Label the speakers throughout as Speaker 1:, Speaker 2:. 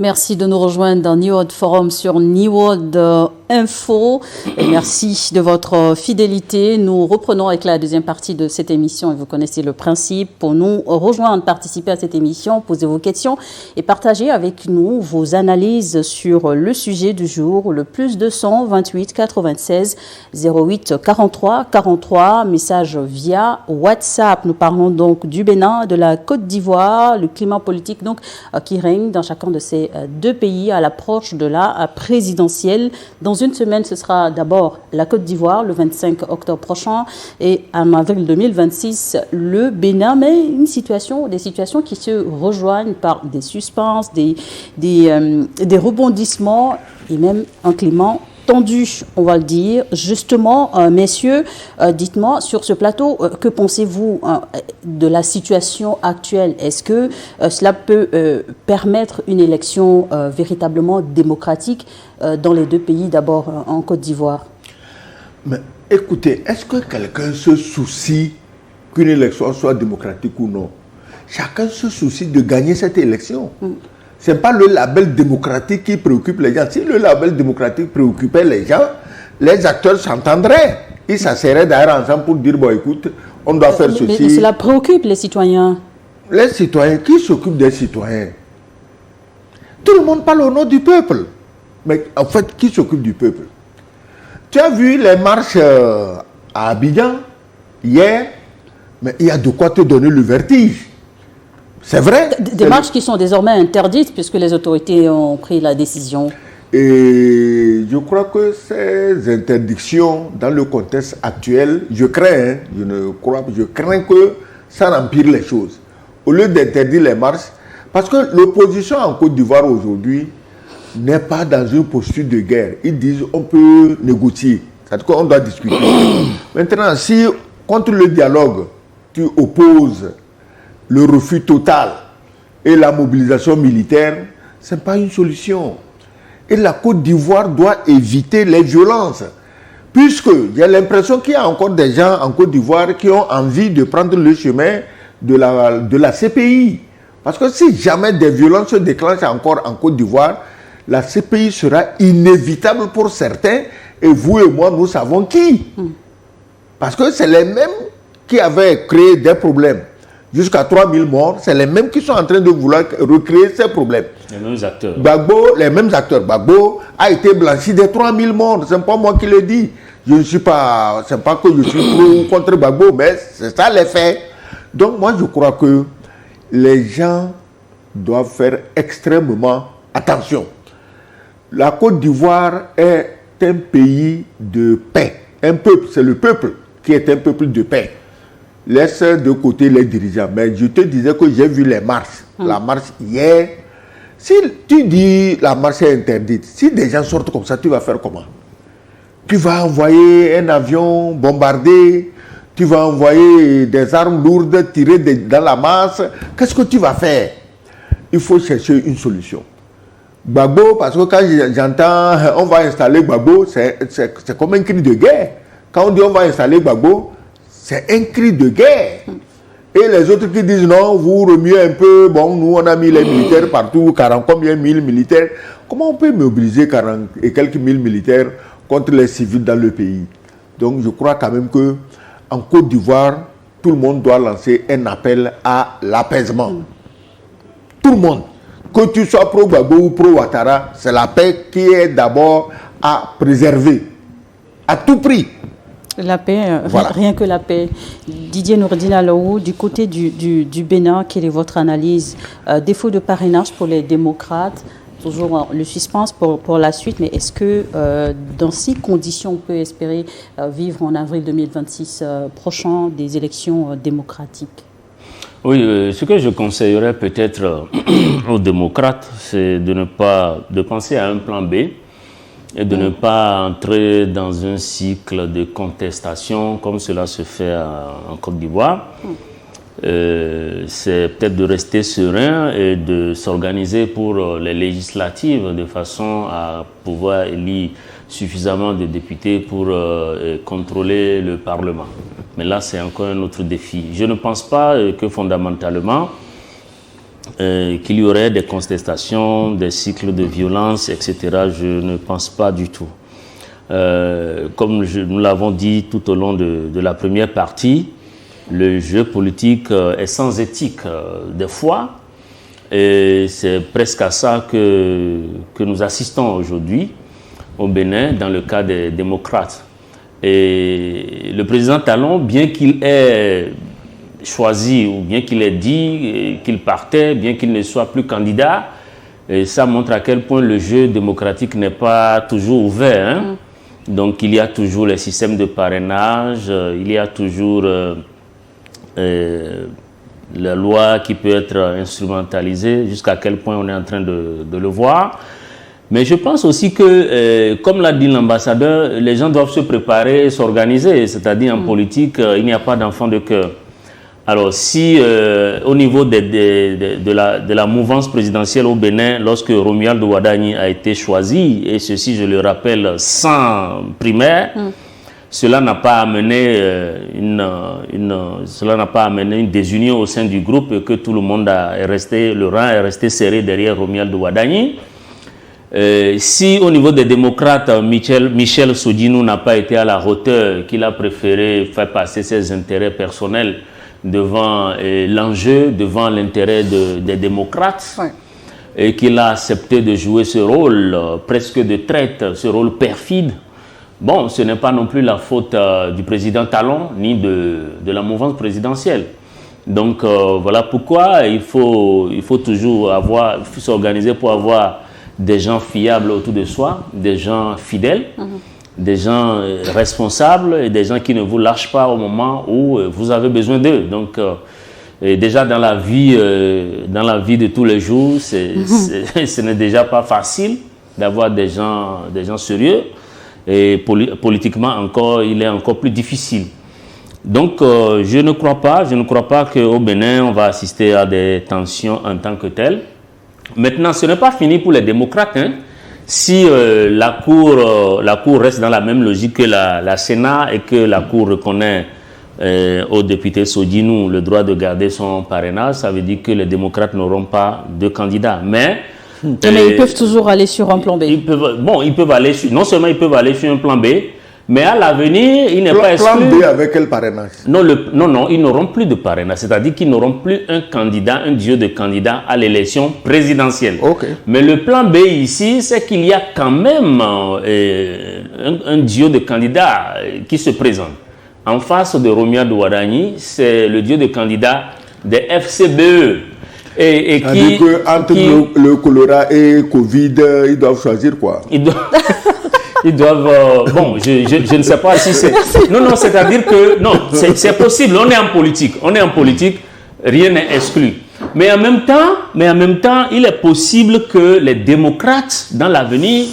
Speaker 1: Merci de nous rejoindre dans New World Forum sur New World Info. Et merci de votre fidélité. Nous reprenons avec la deuxième partie de cette émission et vous connaissez le principe. Pour nous rejoindre, participer à cette émission, poser vos questions et partager avec nous vos analyses sur le sujet du jour. Le plus 228 96 08 43 43. Message via WhatsApp. Nous parlons donc du Bénin, de la Côte d'Ivoire, le climat politique donc qui règne dans chacun de ces deux pays à l'approche de la présidentielle. Dans une semaine, ce sera d'abord la Côte d'Ivoire, le 25 octobre prochain, et en avril 2026, le Bénin. Mais des situations qui se rejoignent par des suspens, des rebondissements et même un climat tendu, on va le dire. Justement, messieurs, dites-moi sur ce plateau, que pensez-vous de la situation actuelle? Est-ce que cela peut permettre une élection véritablement démocratique dans les deux pays, d'abord en Côte d'Ivoire?
Speaker 2: Mais écoutez, est-ce que quelqu'un se soucie qu'une élection soit démocratique ou non? Chacun se soucie de gagner cette élection. Ce n'est pas le label démocratique qui préoccupe les gens. Si le label démocratique préoccupait les gens, les acteurs s'entendraient. Ils s'asseraient d'ailleurs ensemble pour dire, bon écoute, on doit faire ceci.
Speaker 1: Mais cela préoccupe les citoyens.
Speaker 2: Les citoyens, qui s'occupent des citoyens? Tout le monde parle au nom du peuple. Mais en fait, qui s'occupe du peuple? Tu as vu les marches à Abidjan hier, mais il y a de quoi te donner le vertige. C'est vrai.
Speaker 1: Des marches qui sont désormais interdites puisque les autorités ont pris la décision.
Speaker 2: Et je crois que ces interdictions, dans le contexte actuel, je crains que ça empire les choses. Au lieu d'interdire les marches, parce que l'opposition en Côte d'Ivoire aujourd'hui n'est pas dans une posture de guerre. Ils disent on peut négocier, c'est-à-dire qu'on doit discuter. Maintenant, si contre le dialogue, tu opposes le refus total et la mobilisation militaire, ce n'est pas une solution. Et la Côte d'Ivoire doit éviter les violences. Puisque j'ai l'impression qu'il y a encore des gens en Côte d'Ivoire qui ont envie de prendre le chemin de la CPI. Parce que si jamais des violences se déclenchent encore en Côte d'Ivoire, la CPI sera inévitable pour certains. Et vous et moi, nous savons qui. Parce que c'est les mêmes qui avaient créé des problèmes. Jusqu'à 3000 morts, c'est les mêmes qui sont en train de vouloir recréer ces problèmes.
Speaker 3: Les mêmes acteurs.
Speaker 2: Les mêmes acteurs. Gbagbo a été blanchi des 3000 morts. Ce n'est pas moi qui le dis. Je ne suis pas... Ce n'est pas que je suis trop contre Gbagbo, mais c'est ça les faits. Donc moi, je crois que les gens doivent faire extrêmement attention. La Côte d'Ivoire est un pays de paix. Un peuple, c'est le peuple qui est un peuple de paix. Laisse de côté les dirigeants. Mais je te disais que j'ai vu les marches. La marche hier. Si tu dis la marche est interdite, si des gens sortent comme ça, tu vas faire comment? Tu vas envoyer un avion bombarder, tu vas envoyer des armes lourdes tirées dans la masse. Qu'est-ce que tu vas faire? Il faut chercher une solution. Gbagbo, parce que quand j'entends on va installer Gbagbo, c'est comme un cri de guerre. Quand on dit on va installer Gbagbo, c'est un cri de guerre. Et les autres qui disent non, vous remuez un peu, bon, nous on a mis les militaires partout, 40 combien mille militaires. Comment on peut mobiliser 40 et quelques mille militaires contre les civils dans le pays? Donc je crois quand même que en Côte d'Ivoire, tout le monde doit lancer un appel à l'apaisement. Tout le monde. Que tu sois pro-Gbagbo ou pro-Ouattara, c'est la paix qui est d'abord à préserver. À tout prix.
Speaker 1: La paix, voilà. Rien que la paix. Didier Noureddine Alou, du côté du Bénin, quelle est votre analyse? Défaut de parrainage pour les démocrates, toujours le suspense pour la suite, mais est-ce que dans ces conditions, on peut espérer vivre en avril 2026 prochain des élections démocratiques?
Speaker 3: Oui, ce que je conseillerais peut-être aux démocrates, c'est de penser à un plan B, et de ne pas entrer dans un cycle de contestation comme cela se fait en Côte d'Ivoire. C'est peut-être de rester serein et de s'organiser pour les législatives de façon à pouvoir élire suffisamment de députés pour contrôler le Parlement. Mais là, c'est encore un autre défi. Je ne pense pas que fondamentalement, qu'il y aurait des contestations, des cycles de violence, etc. Je ne pense pas du tout. Comme nous l'avons dit tout au long de la première partie, le jeu politique est sans éthique des fois, et c'est presque à ça que nous assistons aujourd'hui au Bénin dans le cas des démocrates. Et le président Talon, bien qu'il ait choisi ou bien qu'il ait dit qu'il partait, bien qu'il ne soit plus candidat, et ça montre à quel point le jeu démocratique n'est pas toujours ouvert, hein. Donc il y a toujours les systèmes de parrainage, il y a toujours la loi qui peut être instrumentalisée, jusqu'à quel point on est en train de le voir. Mais je pense aussi que, comme l'a dit l'ambassadeur, les gens doivent se préparer et s'organiser, c'est-à-dire en politique, il n'y a pas d'enfant de cœur. Alors si au niveau de la mouvance présidentielle au Bénin, lorsque Romuald Wadagni a été choisi, et ceci je le rappelle sans primaire, cela n'a pas amené une désunion au sein du groupe et que tout le monde le rang est resté serré derrière Romuald Wadagni. Si au niveau des démocrates, Michel Sodinou n'a pas été à la hauteur, qu'il a préféré faire passer ses intérêts personnels devant l'enjeu, devant l'intérêt des démocrates, et qu'il a accepté de jouer ce rôle presque de traite, ce rôle perfide. Bon, ce n'est pas non plus la faute du président Talon, ni de la mouvance présidentielle. Donc voilà pourquoi il faut toujours s'organiser pour avoir des gens fiables autour de soi, des gens fidèles, des gens responsables et des gens qui ne vous lâchent pas au moment où vous avez besoin d'eux. Donc, déjà dans la vie de tous les jours, ce n'est déjà pas facile d'avoir des gens sérieux, et politiquement encore, il est encore plus difficile. Donc, je ne crois pas qu'au Bénin, on va assister à des tensions en tant que telles. Maintenant, ce n'est pas fini pour les démocrates, hein. Si la Cour reste dans la même logique que la Sénat et que la Cour reconnaît au député Sodinou le droit de garder son parrainage, ça veut dire que les démocrates n'auront pas de candidats. Mais
Speaker 1: ils peuvent toujours aller sur un plan B.
Speaker 3: Non seulement ils peuvent aller sur un plan B, mais à l'avenir, il n'est pas exclu.
Speaker 2: Plan B avec quel parrainage?
Speaker 3: Non, ils n'auront plus de parrainage. C'est-à-dire qu'ils n'auront plus un candidat, un duo de candidats à l'élection présidentielle.
Speaker 2: Okay.
Speaker 3: Mais le plan B ici, c'est qu'il y a quand même un duo de candidats qui se présente. En face de Romuald Wadagni, c'est le duo de candidats des FCBE. Et qui,
Speaker 2: entre le choléra et Covid, ils doivent choisir quoi?
Speaker 3: Ils doivent... bon, je ne sais pas si c'est... Non, c'est-à-dire que... Non, c'est possible. On est en politique. Rien n'est exclu. Mais en même temps, il est possible que les démocrates, dans l'avenir,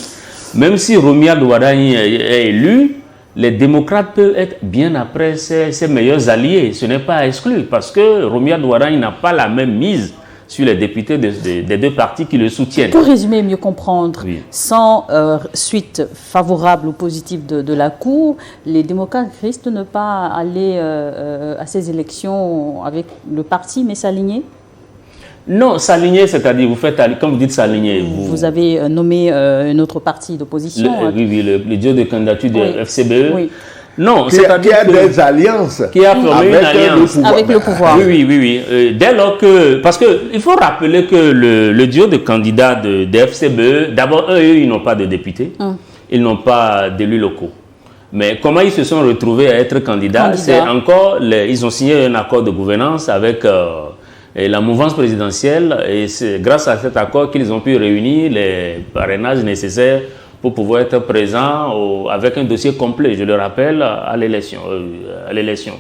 Speaker 3: même si Romuald Wadagni est élu, les démocrates peuvent être bien après ses meilleurs alliés. Ce n'est pas exclu parce que Romuald Wadagni n'a pas la même mise sur les députés des deux partis qui le soutiennent.
Speaker 1: Pour résumer et mieux comprendre,
Speaker 3: oui.
Speaker 1: Sans suite favorable ou positive de la Cour, les démocrates risquent de ne pas aller à ces élections avec le parti, mais s'aligner?
Speaker 3: Non, s'aligner, c'est-à-dire, comme vous dites s'aligner.
Speaker 1: Vous avez nommé un autre parti d'opposition.
Speaker 3: Oui, le duo de candidature de FCBE.
Speaker 1: Oui.
Speaker 3: Non,
Speaker 2: qui a des alliances.
Speaker 3: Qui a formé une alliance.
Speaker 1: Avec le pouvoir.
Speaker 3: Oui. Dès lors que... Parce qu'il faut rappeler que le duo de candidats de FCBE, d'abord, eux, ils n'ont pas de députés. Ils n'ont pas d'élus locaux. Mais comment ils se sont retrouvés à être candidats, c'est encore... Ils ont signé un accord de gouvernance avec la mouvance présidentielle. Et c'est grâce à cet accord qu'ils ont pu réunir les parrainages nécessaires pour pouvoir être présent avec un dossier complet, je le rappelle, à l'élection.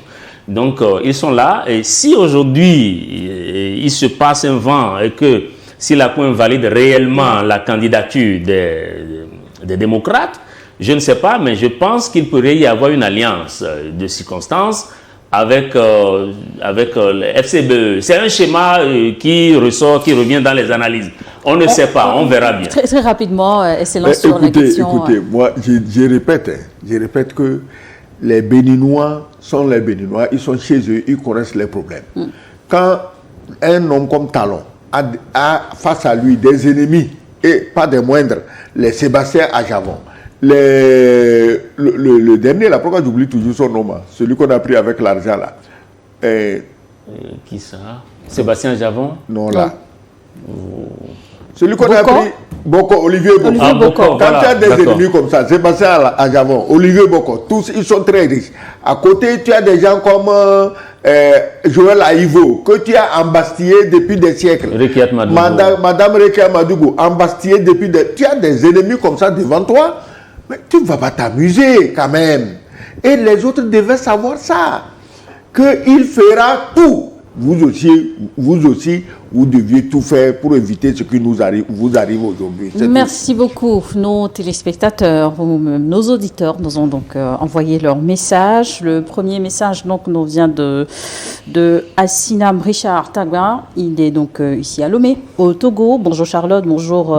Speaker 3: Donc, ils sont là. Et si aujourd'hui, il se passe un vent et que si la Cour valide réellement la candidature des démocrates, je ne sais pas, mais je pense qu'il pourrait y avoir une alliance de circonstances avec le FCBE. C'est un schéma qui revient dans les analyses. On ne sait pas, on verra bien.
Speaker 1: Très, très rapidement, excellence sur la question.
Speaker 2: Écoutez, moi, je répète que les Béninois sont les Béninois, ils sont chez eux, ils connaissent les problèmes. Quand un homme comme Talon a face à lui des ennemis, et pas des moindres, les Sébastien Ajavon. Le dernier, là, pourquoi j'oublie toujours son nom, celui qu'on a pris avec l'argent là.
Speaker 3: Qui ça? Sébastien Ajavon?
Speaker 2: Non, là. Celui qu'on a pris, Olivier Boko.
Speaker 1: Olivier Boko.
Speaker 2: Quand tu as des ennemis comme ça, Sébastien Ajavon, Olivier Boko, tous ils sont très riches. À côté, tu as des gens comme Joël Aïvo, que tu as embastillé depuis des siècles. Madame Rekia Madougou, embastillé depuis des... Tu as des ennemis comme ça devant toi, mais tu ne vas pas t'amuser quand même. Et les autres devaient savoir ça, qu'il fera tout. Vous aussi, vous deviez tout faire pour éviter ce qui vous arrive aujourd'hui.
Speaker 1: Merci beaucoup. Nos téléspectateurs, nos auditeurs nous ont donc envoyé leur message. Le premier message donc, nous vient de Assinam Richard Tagba. Il est donc ici à Lomé, au Togo. Bonjour Charlotte, bonjour.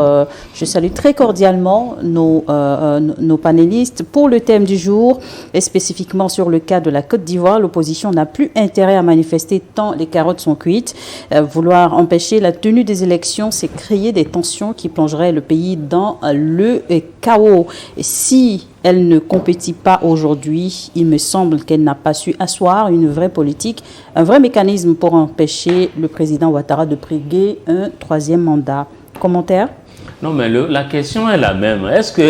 Speaker 1: Je salue très cordialement nos panélistes. Pour le thème du jour, et spécifiquement sur le cas de la Côte d'Ivoire, l'opposition n'a plus intérêt à manifester tant les carottes sont cuites. Vouloir empêcher la tenue des élections, c'est créer des tensions qui plongeraient le pays dans le chaos. Et si elle ne compétit pas aujourd'hui, il me semble qu'elle n'a pas su asseoir une vraie politique, un vrai mécanisme pour empêcher le président Ouattara de briguer un troisième mandat. Commentaire?
Speaker 3: Non, mais la question est la même. Est-ce que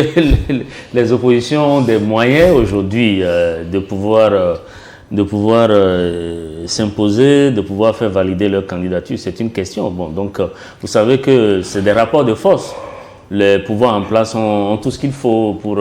Speaker 3: les oppositions ont des moyens aujourd'hui de pouvoir s'imposer, de pouvoir faire valider leur candidature? C'est une question. Bon, donc, vous savez que c'est des rapports de force. Les pouvoirs en place ont tout ce qu'il faut pour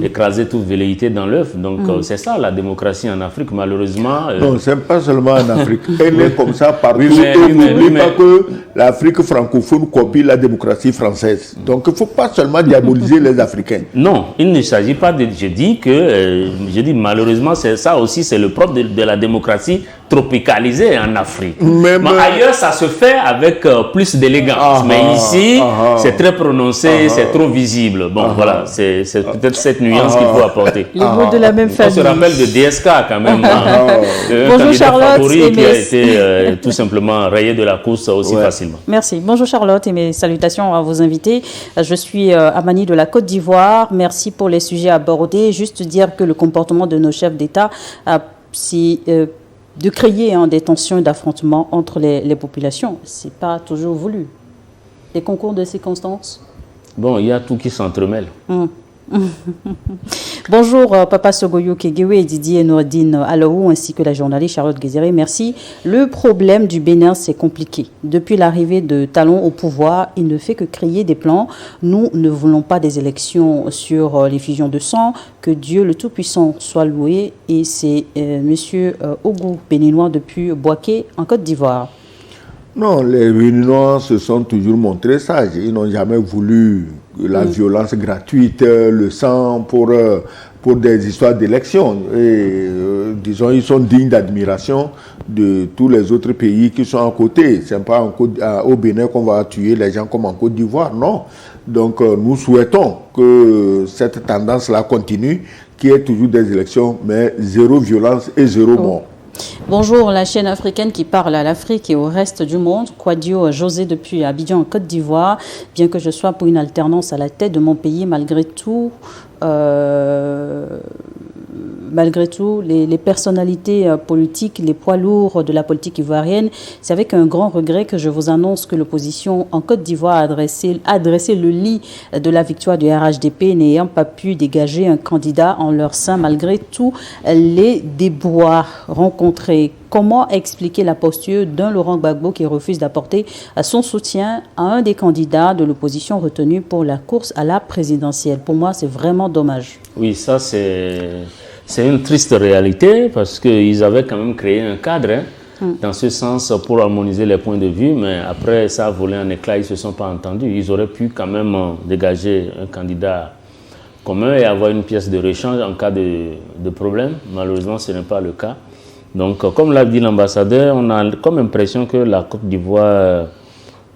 Speaker 3: écraser toute velléité dans l'œuf. Donc, c'est ça la démocratie en Afrique, malheureusement.
Speaker 2: Non, c'est pas seulement en Afrique. Elle est comme ça partout. N'oubliez pas que l'Afrique francophone copie la démocratie française. Donc, il ne faut pas seulement diaboliser les Africains.
Speaker 3: Non, il ne s'agit pas de... Je dis malheureusement, c'est ça aussi, c'est le propre de la démocratie tropicalisée en Afrique. Mais ailleurs, ça se fait avec plus d'élégance. Mais ici, c'est très prononcé, c'est trop visible. Bon, voilà, c'est peut-être cette nuance qu'il faut apporter.
Speaker 1: Les mots de la même famille.
Speaker 3: On se rappelle de DSK quand même.
Speaker 1: Bonjour Charlotte.
Speaker 3: Favori qui a été tout simplement rayé de la course aussi facilement.
Speaker 1: Merci. Bonjour Charlotte et mes salutations à vos invités. Je suis Amani de la Côte d'Ivoire. Merci pour les sujets abordés. Juste dire que le comportement de nos chefs d'État de créer des tensions et d'affrontements entre les populations. Ce n'est pas toujours voulu. Les concours de circonstances.
Speaker 3: Bon, il y a tout qui s'entremêle.
Speaker 1: Bonjour Papa Sogoyo Kegewe et Didier Nourdine Alaou ainsi que la journaliste Charlotte Guézéré, merci. Le problème du Bénin, c'est compliqué. Depuis l'arrivée de Talon au pouvoir, il ne fait que créer des plans. Nous ne voulons pas des élections sur les fusions de sang. Que Dieu le Tout-Puissant soit loué. Et c'est Monsieur Ogou, béninois depuis Boaké en Côte d'Ivoire.
Speaker 2: Non, les Béninois se sont toujours montrés sages. Ils n'ont jamais voulu la violence gratuite, le sang pour des histoires d'élections. Et disons, ils sont dignes d'admiration de tous les autres pays qui sont à côté. Ce n'est pas au Bénin qu'on va tuer les gens comme en Côte d'Ivoire, non. Donc nous souhaitons que cette tendance-là continue, qu'il y ait toujours des élections, mais zéro violence et zéro mort.
Speaker 1: Bonjour, la chaîne africaine qui parle à l'Afrique et au reste du monde. Quadio José depuis Abidjan en Côte d'Ivoire. Bien que je sois pour une alternance à la tête de mon pays, malgré tout, les personnalités politiques, les poids lourds de la politique ivoirienne, c'est avec un grand regret que je vous annonce que l'opposition en Côte d'Ivoire a dressé le lit de la victoire du RHDP, n'ayant pas pu dégager un candidat en leur sein malgré tous les déboires rencontrés. Comment expliquer la posture d'un Laurent Gbagbo qui refuse d'apporter son soutien à un des candidats de l'opposition retenu pour la course à la présidentielle? Pour moi, c'est vraiment dommage.
Speaker 3: Oui, ça c'est une triste réalité parce qu'ils avaient quand même créé un cadre dans ce sens pour harmoniser les points de vue, mais après ça a volé en éclats, ils ne se sont pas entendus. Ils auraient pu quand même dégager un candidat commun et avoir une pièce de rechange en cas de problème. Malheureusement, ce n'est pas le cas. Donc, comme l'a dit l'ambassadeur, on a comme impression que la Côte d'Ivoire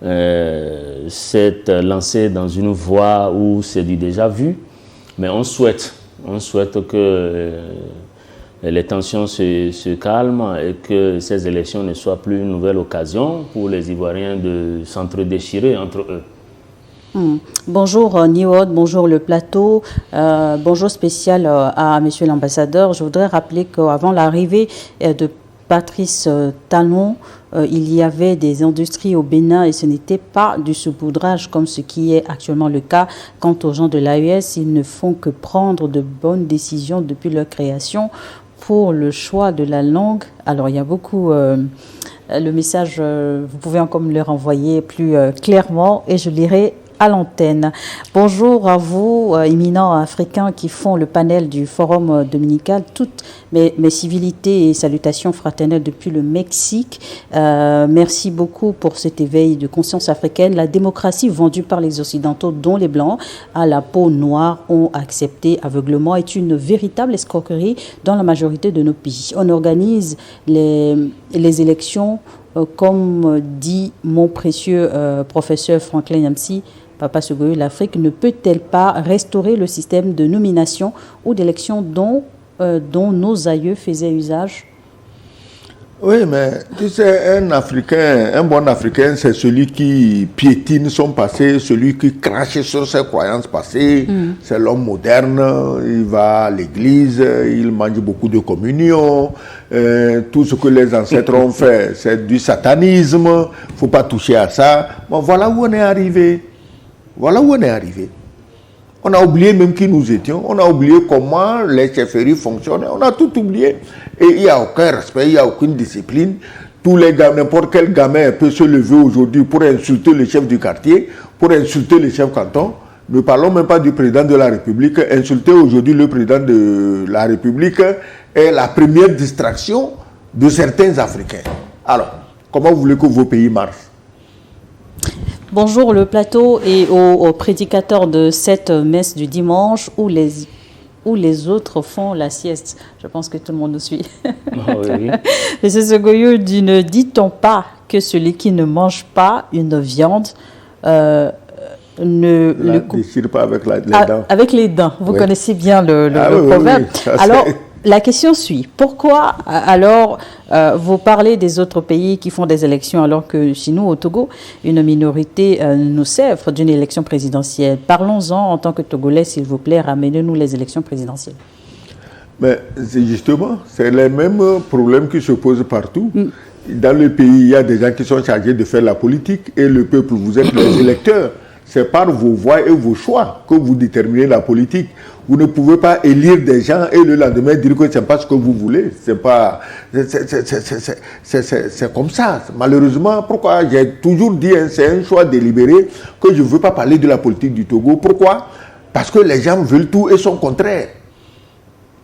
Speaker 3: s'est lancée dans une voie où c'est du déjà vu, mais on souhaite que les tensions se calment et que ces élections ne soient plus une nouvelle occasion pour les Ivoiriens de s'entre-déchirer entre eux.
Speaker 1: Bonjour Niwod, bonjour le plateau, bonjour spécial à Monsieur l'ambassadeur. Je voudrais rappeler qu'avant l'arrivée de Patrice Talon, il y avait des industries au Bénin et ce n'était pas du saupoudrage comme ce qui est actuellement le cas. Quant aux gens de l'AES, ils ne font que prendre de bonnes décisions depuis leur création pour le choix de la langue. Alors il y a beaucoup... le message, vous pouvez encore me le renvoyer plus clairement et je lirai à l'antenne. Bonjour à vous, éminents africains qui font le panel du Forum dominical. Toutes mes civilités et salutations fraternelles depuis le Mexique. Merci beaucoup pour cet éveil de conscience africaine. La démocratie vendue par les Occidentaux, dont les Blancs, à la peau noire, ont accepté aveuglement, est une véritable escroquerie dans la majorité de nos pays. On organise les élections, comme dit mon précieux professeur Franklin Yamsi, Papa Segoyo, l'Afrique ne peut-elle pas restaurer le système de nomination ou d'élection dont nos aïeux faisaient usage?
Speaker 2: Oui, mais tu sais, un bon Africain, c'est celui qui piétine son passé, celui qui crache sur ses croyances passées. C'est l'homme moderne, il va à l'église, il mange beaucoup de communion. Tout ce que les ancêtres ont fait, c'est du satanisme. Il ne faut pas toucher à ça. Bon, voilà où on est arrivé. Voilà où on est arrivé. On a oublié même qui nous étions. On a oublié comment les chefferies fonctionnaient. On a tout oublié. Et il n'y a aucun respect, il n'y a aucune discipline. Tous les gars, n'importe quel gamin peut se lever aujourd'hui pour insulter le chef du quartier, pour insulter le chef canton. Ne parlons même pas du président de la République. Insulter aujourd'hui le président de la République est la première distraction de certains Africains. Alors, comment vous voulez que vos pays marchent?
Speaker 1: Bonjour le plateau et aux prédicateurs de cette messe du dimanche où les autres font la sieste. Je pense que tout le monde nous suit.
Speaker 3: Oui.
Speaker 1: Monsieur Segoyo, ne dit-on pas que celui qui ne mange pas une viande ne
Speaker 2: le déchire pas avec les dents.
Speaker 1: Avec les dents. Vous connaissez bien le proverbe. Oui, alors, la question suit. Pourquoi alors vous parlez des autres pays qui font des élections alors que chez nous, au Togo, une minorité nous sert d'une élection présidentielle? Parlons-en en tant que Togolais, s'il vous plaît, ramenez-nous les élections présidentielles.
Speaker 2: Mais justement, c'est les mêmes problèmes qui se posent partout. Dans le pays, il y a des gens qui sont chargés de faire la politique et le peuple, vous êtes les électeurs. C'est par vos voix et vos choix que vous déterminez la politique. Vous ne pouvez pas élire des gens et le lendemain dire que ce n'est pas ce que vous voulez. C'est comme ça. Malheureusement, pourquoi j'ai toujours dit, c'est un choix délibéré que je ne veux pas parler de la politique du Togo. Pourquoi? Parce que les gens veulent tout et son contraire.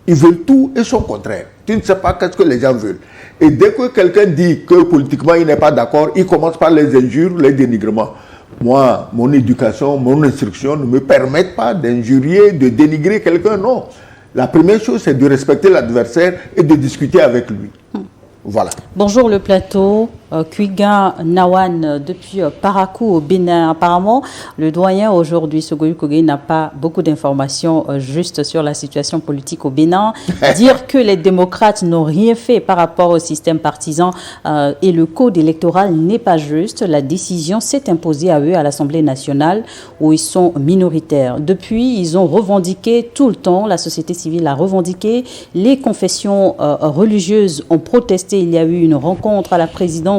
Speaker 2: Ils veulent tout et son contraire. Tu ne sais pas qu'est-ce que les gens veulent. Et dès que quelqu'un dit que politiquement il n'est pas d'accord, il commence par les injures, les dénigrements. Moi, mon éducation, mon instruction ne me permettent pas d'injurier, de dénigrer quelqu'un, non. La première chose, c'est de respecter l'adversaire et de discuter avec lui. Voilà.
Speaker 1: Bonjour le plateau. Kuiga Nawan depuis Parakou au Bénin. Apparemment, le doyen aujourd'hui, Segoyo Kogei, n'a pas beaucoup d'informations justes sur la situation politique au Bénin. Dire que les démocrates n'ont rien fait par rapport au système partisan et le code électoral n'est pas juste. La décision s'est imposée à eux à l'Assemblée nationale où ils sont minoritaires. Depuis, ils ont revendiqué tout le temps, la société civile a revendiqué, les confessions religieuses ont protesté. Il y a eu une rencontre à la présidence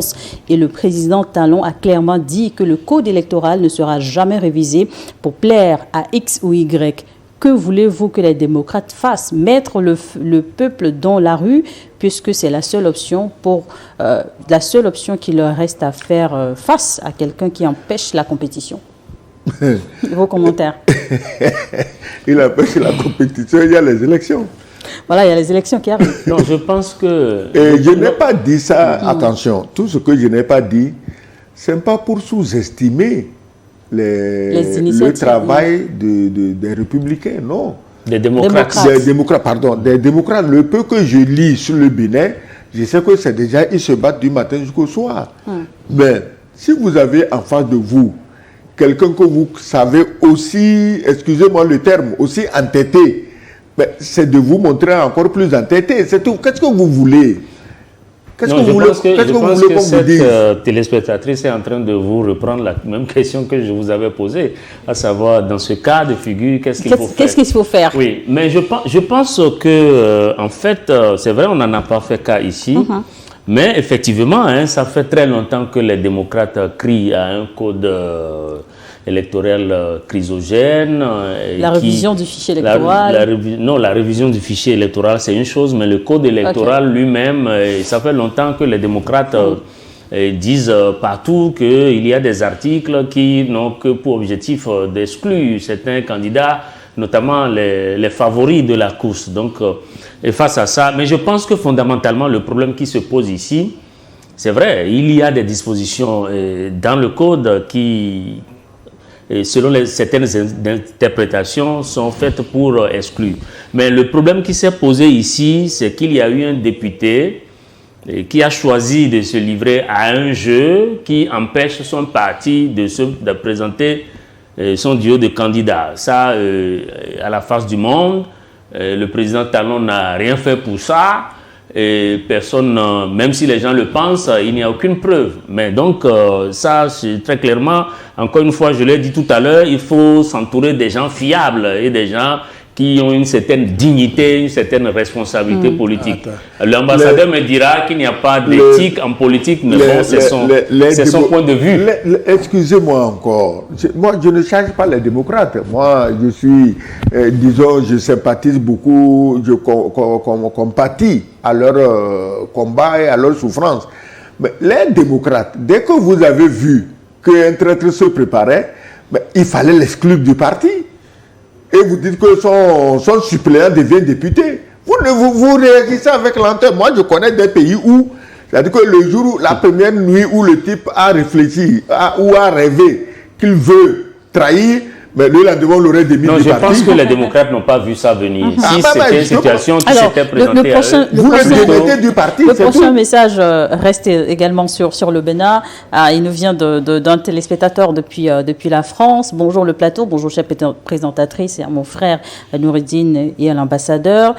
Speaker 1: et le président Talon a clairement dit que le code électoral ne sera jamais révisé pour plaire à X ou Y. Que voulez-vous que les démocrates fassent? Mettre le peuple dans la rue, puisque c'est la seule option qui leur reste à faire face à quelqu'un qui empêche la compétition. Vos commentaires?
Speaker 2: Il empêche la compétition, il y a les élections.
Speaker 1: Voilà, il y a les élections qui arrivent.
Speaker 3: Non, je pense que...
Speaker 2: Et je n'ai pas dit ça, attention, tout ce que je n'ai pas dit, ce n'est pas pour sous-estimer le travail des républicains, non.
Speaker 3: Des démocrates.
Speaker 2: Des démocrates. Le peu que je lis sur le Bénin, je sais que c'est déjà, ils se battent du matin jusqu'au soir. Mais si vous avez en face de vous quelqu'un que vous savez aussi, excusez-moi le terme, aussi entêté Mais c'est de vous montrer encore plus entêté, c'est tout. Qu'est-ce que vous voulez? Qu'est-ce que vous voulez qu'on vous dise?
Speaker 3: Cette téléspectatrice est en train de vous reprendre la même question que je vous avais posée, à savoir, dans ce cas de figure, qu'est-ce qu'il faut faire?
Speaker 1: Qu'est-ce qu'il faut faire?
Speaker 3: Oui, mais je pense que, en fait, c'est vrai, on n'en a pas fait cas ici, mais effectivement, hein, ça fait très longtemps que les démocrates crient à un code électoral chrysogène.
Speaker 1: La révision du fichier électoral.
Speaker 3: Non, la révision du fichier électoral, c'est une chose, mais le code électoral lui-même, ça fait longtemps que les démocrates disent partout qu'il y a des articles qui n'ont que pour objectif d'exclure certains candidats, notamment les favoris de la course. Donc, et face à ça, mais je pense que fondamentalement, le problème qui se pose ici, c'est vrai, il y a des dispositions dans le code qui, selon certaines interprétations, sont faites pour exclure. Mais le problème qui s'est posé ici, c'est qu'il y a eu un député qui a choisi de se livrer à un jeu qui empêche son parti de présenter son duo de candidats. Ça, à la face du monde, le président Talon n'a rien fait pour ça. Et personne, même si les gens le pensent, il n'y a aucune preuve. Mais donc, ça, c'est très clairement, encore une fois, je l'ai dit tout à l'heure, il faut s'entourer des gens fiables et des gens qui ont une certaine dignité, une certaine responsabilité politique. L'ambassadeur me dira qu'il n'y a pas d'éthique en politique, mais bon, c'est son point de vue.
Speaker 2: Excusez-moi encore. Moi, je ne charge pas les démocrates. Moi, je suis, disons, je sympathise beaucoup, je compatis à leur combat et à leur souffrance. Mais les démocrates, dès que vous avez vu qu'un traître se préparait, il fallait l'exclure du parti. Et vous dites que son suppléant devient député. Vous réagissez avec lenteur. Moi, je connais des pays où, c'est-à-dire que le jour, la première nuit où le type a réfléchi ou a rêvé qu'il veut trahir, mais le lendemain, on l'aurait démis du parti.
Speaker 3: Non, je pense que les démocrates n'ont pas vu ça venir. Si c'était une situation qui s'était présentée à eux,
Speaker 2: vous le démettez du parti.
Speaker 1: Le prochain message reste également sur le Bénin. Il nous vient d'un téléspectateur depuis la France. Bonjour le plateau, bonjour chère présentatrice et à mon frère Noureddine et à l'ambassadeur.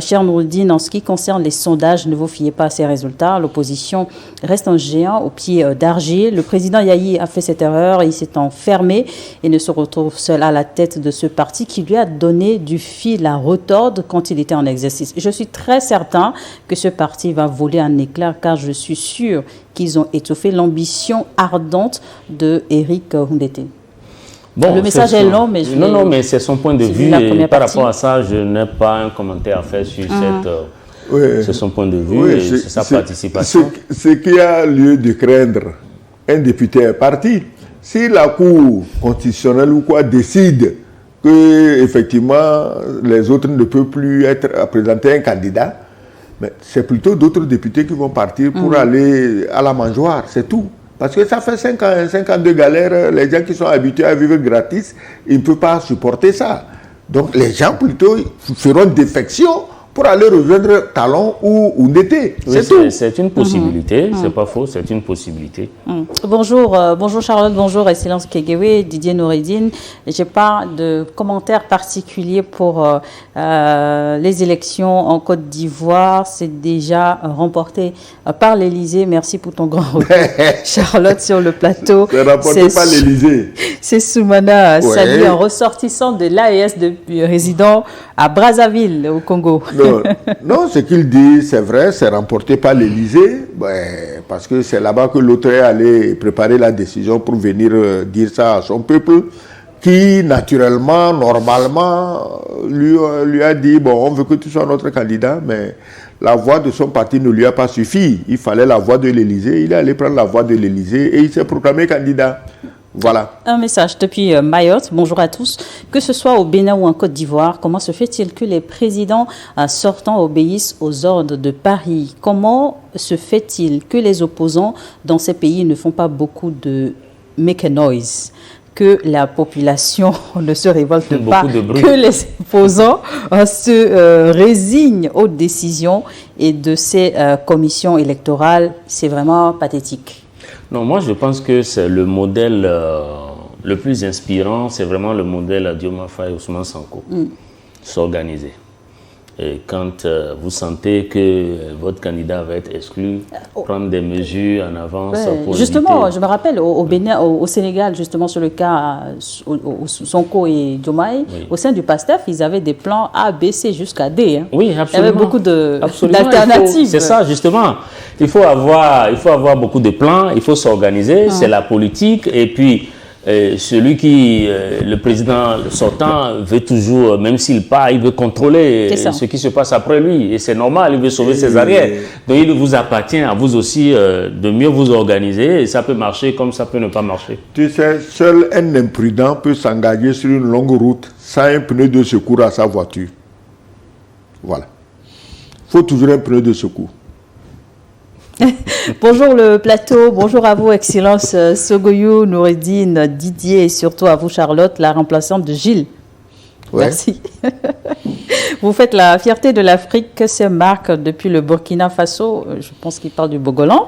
Speaker 1: Cher Noureddine, en ce qui concerne les sondages, ne vous fiez pas à ces résultats. L'opposition reste un géant au pied d'argile. Le président Yahi a fait cette erreur, il s'est enfermé et ne se retrouve seul à la tête de ce parti qui lui a donné du fil à retordre quand il était en exercice. Je suis très certain que ce parti va voler en éclats car je suis sûr qu'ils ont étouffé l'ambition ardente de Éric Houndété. Bon, le message est long, mais
Speaker 3: non, mais c'est son point de vue. Et par rapport à ça, je n'ai pas un commentaire à faire sur c'est son point de vue et c'est sa participation.
Speaker 2: Ce qu'il y a lieu de craindre, un député est parti. Si la Cour constitutionnelle ou quoi décide que effectivement les autres ne peuvent plus présenter un candidat, mais c'est plutôt d'autres députés qui vont partir pour aller à la mangeoire, c'est tout. Parce que ça fait 5 ans de galère, les gens qui sont habitués à vivre gratis, ils ne peuvent pas supporter ça. Donc les gens plutôt feront défection pour aller rejoindre Talon ou Houndété. C'est tout.
Speaker 3: C'est une possibilité, c'est pas faux, c'est une possibilité.
Speaker 1: Bonjour Charlotte, bonjour Excellence Kegewe, Didier Noureddine. Je n'ai pas de commentaire particulier pour les élections en Côte d'Ivoire. C'est déjà remporté par l'Élysée. Merci pour ton grand retour, Charlotte, sur le plateau.
Speaker 2: C'est remporté par l'Élysée.
Speaker 1: C'est Soumana Sali, un ressortissant de l'AES résident à Brazzaville, au Congo.
Speaker 2: Non, ce qu'il dit, c'est vrai, c'est remporté par l'Élysée, parce que c'est là-bas que l'autre est allé préparer la décision pour venir dire ça à son peuple, qui, naturellement, normalement, lui a dit, bon, on veut que tu sois notre candidat, mais la voix de son parti ne lui a pas suffi. Il fallait la voix de l'Élysée. Il est allé prendre la voix de l'Élysée et il s'est proclamé candidat. Voilà.
Speaker 1: Un message depuis Mayotte. Bonjour à tous. Que ce soit au Bénin ou en Côte d'Ivoire, comment se fait-il que les présidents sortants obéissent aux ordres de Paris? Comment se fait-il que les opposants dans ces pays ne font pas beaucoup de make a noise? Que la population ne se révolte pas, que les opposants se résignent aux décisions et de ces commissions électorales? C'est vraiment pathétique.
Speaker 3: Non, moi je pense que c'est le modèle le plus inspirant, c'est vraiment le modèle Diomaye Faye et Ousmane Sonko. S'organiser. Et quand vous sentez que votre candidat va être exclu, prendre des mesures en avance pour
Speaker 1: justement,
Speaker 3: éviter.
Speaker 1: je me rappelle au Bénin, au Sénégal, justement sur le cas Sonko et Diomaye, au sein du PASTEF, ils avaient des plans A, B, C jusqu'à D. Hein.
Speaker 3: Oui, absolument.
Speaker 1: Il y avait beaucoup d'alternatives.
Speaker 3: C'est ça, justement. Il faut avoir beaucoup de plans, il faut s'organiser, c'est la politique. Et puis, celui le président sortant veut toujours, même s'il part, il veut contrôler ce qui se passe après lui. Et c'est normal, il veut sauver ses arrières. Donc il vous appartient à vous aussi de mieux vous organiser. Et ça peut marcher comme ça peut ne pas marcher.
Speaker 2: Tu sais, seul un imprudent peut s'engager sur une longue route sans un pneu de secours à sa voiture. Voilà. Il faut toujours un pneu de secours.
Speaker 1: Bonjour le plateau, bonjour à vous Excellence Sogoyou, Noureddine, Didier et surtout à vous Charlotte, la remplaçante de Gilles. Ouais. Merci. Vous faites la fierté de l'Afrique, c'est Marc depuis le Burkina Faso, je pense qu'il parle du Bogolan.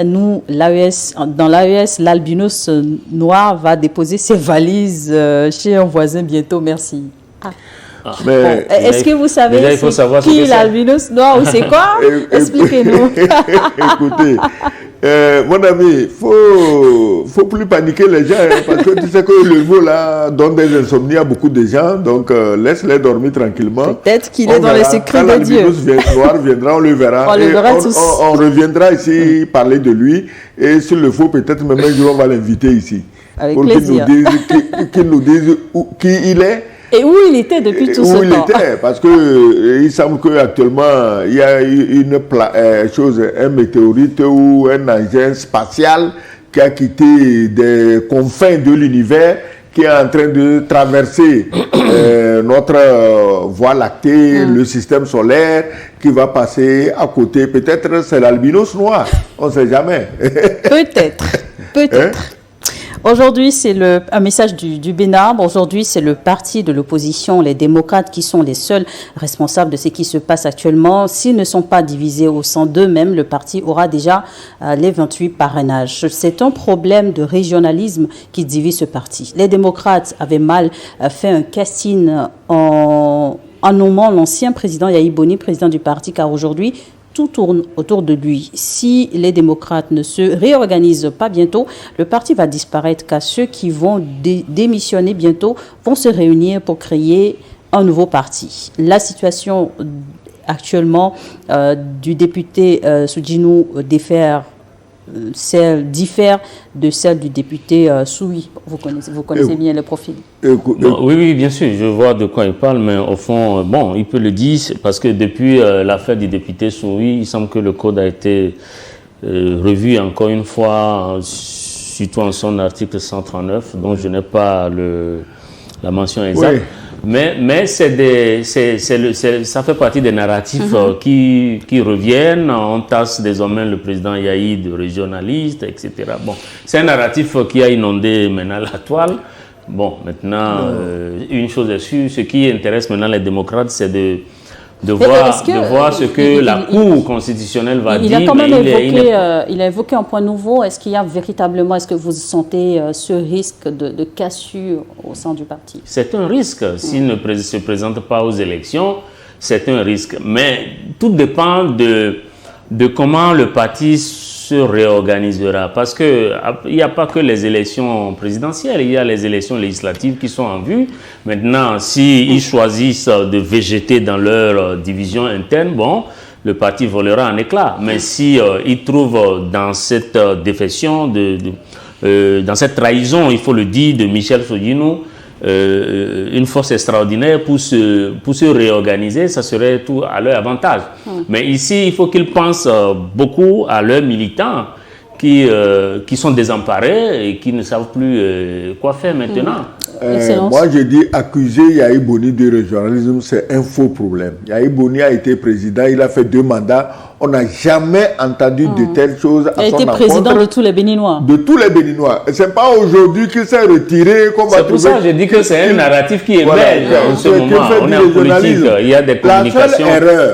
Speaker 1: Nous, dans l'AES, l'albinos noir va déposer ses valises chez un voisin bientôt, merci. Est-ce que vous savez qui l'albinos noir ou c'est quoi? Expliquez-nous.
Speaker 2: Écoutez, mon ami, faut plus paniquer les gens parce que tu sais que le mot là donne des insomnies à beaucoup de gens, donc laisse-les dormir tranquillement.
Speaker 1: Peut-être qu'il est dans les secrets de Dieu.
Speaker 2: Quand noir viendra, on le verra. On reviendra ici parler de lui et s'il le faut, peut-être même un jour on va l'inviter ici.
Speaker 1: Avec
Speaker 2: pour
Speaker 1: plaisir.
Speaker 2: Qu'il nous dise qui il est.
Speaker 1: Et où il était depuis tout ce temps?
Speaker 2: Où il était, parce que il semble qu'actuellement, il y a un météorite ou un engin spatial qui a quitté des confins de l'univers, qui est en train de traverser notre voie lactée, le système solaire, qui va passer à côté. Peut-être c'est l'albinos noir, on ne sait jamais.
Speaker 1: Peut-être. Hein? Aujourd'hui, c'est un message du Bénin. Aujourd'hui, c'est le parti de l'opposition, les démocrates, qui sont les seuls responsables de ce qui se passe actuellement. S'ils ne sont pas divisés au sein d'eux-mêmes, le parti aura déjà les 28 parrainages. C'est un problème de régionalisme qui divise ce parti. Les démocrates avaient mal fait un casting en nommant l'ancien président Yahi Boni, président du parti, car aujourd'hui, tout tourne autour de lui. Si les démocrates ne se réorganisent pas bientôt, le parti va disparaître, car ceux qui vont démissionner bientôt vont se réunir pour créer un nouveau parti. La situation actuellement du député Soudjinou diffère de celle du député Soui. Vous connaissez bien le profil.
Speaker 3: Oui, bien sûr, je vois de quoi il parle, mais au fond, bon, il peut le dire, parce que depuis l'affaire du député Soui, il semble que le code a été revu encore une fois, surtout en son article 139, dont je n'ai pas la mention exacte. Oui. Mais ça fait partie des narratifs qui reviennent. On tasse désormais le président Yahi de régionaliste, etc. Bon, c'est un narratif qui a inondé maintenant la toile. Bon, maintenant, une chose est sûre, ce qui intéresse maintenant les démocrates, c'est de voir ce que la Cour constitutionnelle va dire.
Speaker 1: Il a quand même il a évoqué un point nouveau. Est-ce qu'il y a véritablement, est-ce que vous sentez ce risque de cassure au sein du parti?
Speaker 3: C'est un risque. S'il ne se présente pas aux élections, c'est un risque. Mais tout dépend de comment le parti se réorganisera. Parce qu'il n'y a pas que les élections présidentielles, il y a les élections législatives qui sont en vue. Maintenant, s'ils choisissent de végéter dans leur division interne, bon, le parti volera en éclats. Mais si ils trouvent dans cette défection, dans cette trahison, il faut le dire, de Michel Soudjinou, une force extraordinaire pour se réorganiser, ça serait tout à leur avantage. Mais ici, il faut qu'ils pensent beaucoup à leurs militants qui sont désemparés et qui ne savent plus quoi faire maintenant.
Speaker 2: Moi, je dis accuser Yahi Boni de régionalisme, c'est un faux problème. Yahi Boni a été président, il a fait 2 mandats. On n'a jamais entendu de telles choses à son encontre.
Speaker 1: Il a été président de tous les Béninois.
Speaker 2: De tous les Béninois. Ce n'est pas aujourd'hui qu'il s'est retiré.
Speaker 3: C'est pour ça que je dis que c'est un narratif qui émerge en ce moment. On est en politique, il y a des communications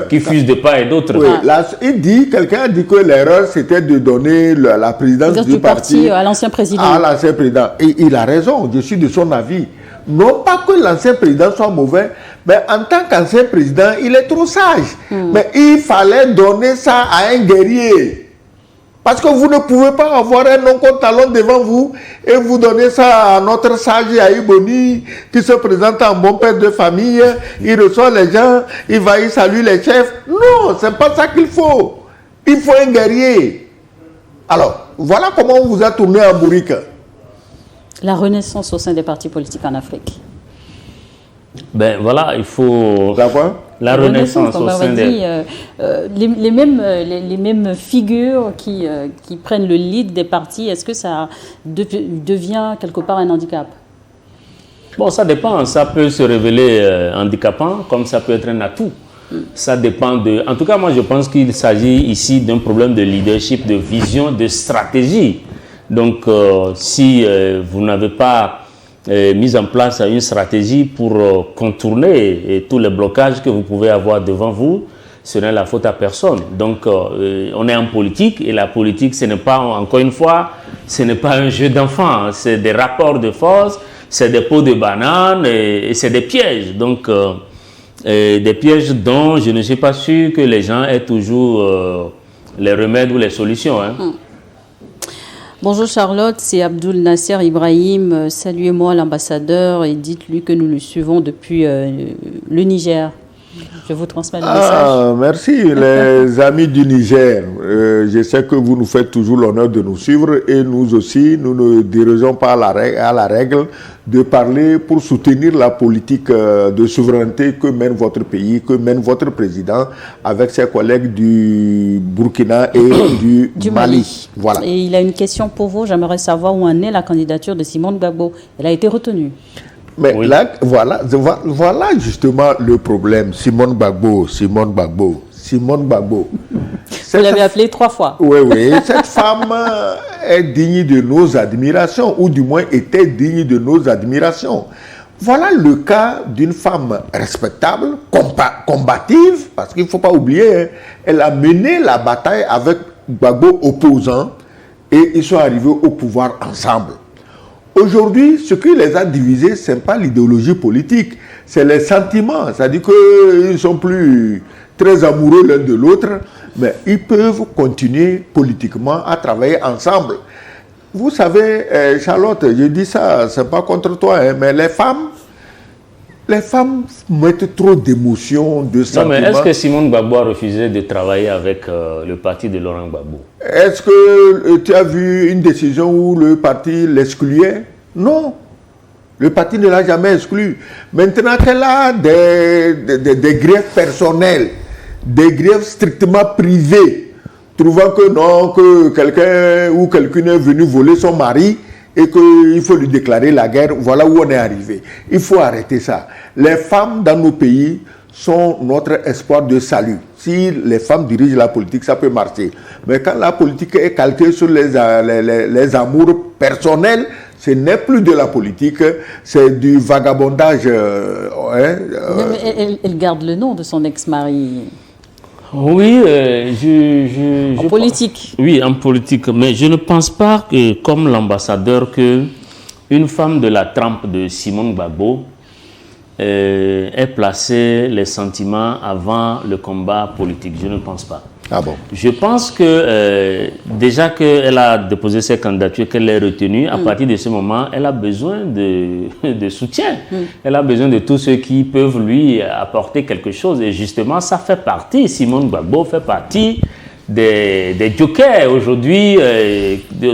Speaker 3: qui fusent de part et d'autre.
Speaker 2: Oui, quelqu'un a dit que l'erreur, c'était de donner la présidence du parti
Speaker 1: à l'ancien président.
Speaker 2: À l'ancien président. Et il a raison, je suis de son avis. Non pas que l'ancien président soit mauvais, Mais en tant qu'ancien président, il est trop sage. Mais il fallait donner ça à un guerrier. Parce que vous ne pouvez pas avoir un non-compte-talon devant vous et vous donner ça à notre sage Aïboni qui se présente en bon père de famille, il reçoit les gens, il va, il salue les chefs. Non, c'est pas ça qu'il faut. Il faut un guerrier. Alors, voilà comment on vous a tourné en bourrique.
Speaker 1: La renaissance au sein des partis politiques en Afrique.
Speaker 3: Ben voilà, il faut...
Speaker 2: D'accord ?
Speaker 3: La renaissance au sein des...
Speaker 1: les mêmes figures qui prennent le lead des partis, est-ce que ça devient quelque part un handicap?
Speaker 3: Bon, ça dépend. Ça peut se révéler handicapant, comme ça peut être un atout. Ça dépend de... En tout cas, moi, je pense qu'il s'agit ici d'un problème de leadership, de vision, de stratégie. Donc, si vous n'avez pas mis en place une stratégie pour contourner tous les blocages que vous pouvez avoir devant vous, ce n'est la faute à personne. Donc, on est en politique et la politique, ce n'est pas, encore une fois, ce n'est pas un jeu d'enfant. C'est des rapports de force, c'est des pots de banane et c'est des pièges. Donc, des pièges dont je ne suis pas sûr que les gens aient toujours les remèdes ou les solutions. Hein.
Speaker 1: Bonjour Charlotte, c'est Abdul Nasser Ibrahim. Saluez-moi l'ambassadeur et dites-lui que nous le suivons depuis le Niger. Je vous transmets le message.
Speaker 2: Merci les amis du Niger. Je sais que vous nous faites toujours l'honneur de nous suivre et nous aussi, nous ne dirigeons pas à la règle de parler pour soutenir la politique de souveraineté que mène votre pays, que mène votre président avec ses collègues du Burkina et du Mali. Voilà.
Speaker 1: Et il a une question pour vous. J'aimerais savoir où en est la candidature de Simone Gbagbo. Elle a été retenue.
Speaker 2: Mais oui. Là, voilà justement le problème. Simone Gbagbo.
Speaker 1: Vous l'avez appelée 3 fois.
Speaker 2: Oui. Cette femme est digne de nos admirations, ou du moins était digne de nos admirations. Voilà le cas d'une femme respectable, combative, parce qu'il ne faut pas oublier, elle a mené la bataille avec Gbagbo opposant et ils sont arrivés au pouvoir ensemble. Aujourd'hui, ce qui les a divisés, ce n'est pas l'idéologie politique, c'est les sentiments. C'est-à-dire qu'ils ne sont plus très amoureux l'un de l'autre, mais ils peuvent continuer politiquement à travailler ensemble. Vous savez, Charlotte, je dis ça, ce n'est pas contre toi, hein, mais les femmes mettent trop d'émotions, de sentiments.
Speaker 3: Non, mais est-ce que Simone Gbagbo a refusé de travailler avec le parti de Laurent Gbagbo?
Speaker 2: Est-ce que tu as vu une décision où le parti l'excluait? Non. Le parti ne l'a jamais exclu. Maintenant qu'elle a des griefs personnels, des griefs strictement privés, trouvant que non, que quelqu'un ou quelqu'une est venu voler son mari, et qu'il faut lui déclarer la guerre, voilà où on est arrivé. Il faut arrêter ça. Les femmes dans nos pays sont notre espoir de salut. Si les femmes dirigent la politique, ça peut marcher. Mais quand la politique est calquée sur les amours personnels, ce n'est plus de la politique, c'est du vagabondage.
Speaker 1: Non, mais elle garde le nom de son ex-mari.
Speaker 3: Oui,
Speaker 1: en politique.
Speaker 3: Oui, en politique. Mais je ne pense pas que, comme l'ambassadeur, qu'une femme de la trempe de Simone Gbagbo ait placé les sentiments avant le combat politique. Je ne pense pas.
Speaker 2: Ah bon?
Speaker 3: Je pense que déjà qu'elle a déposé ses candidatures, qu'elle est retenue, à partir de ce moment, elle a besoin de soutien. Elle a besoin de tous ceux qui peuvent lui apporter quelque chose. Et justement, ça fait partie, Simone Gbagbo fait partie des jokers aujourd'hui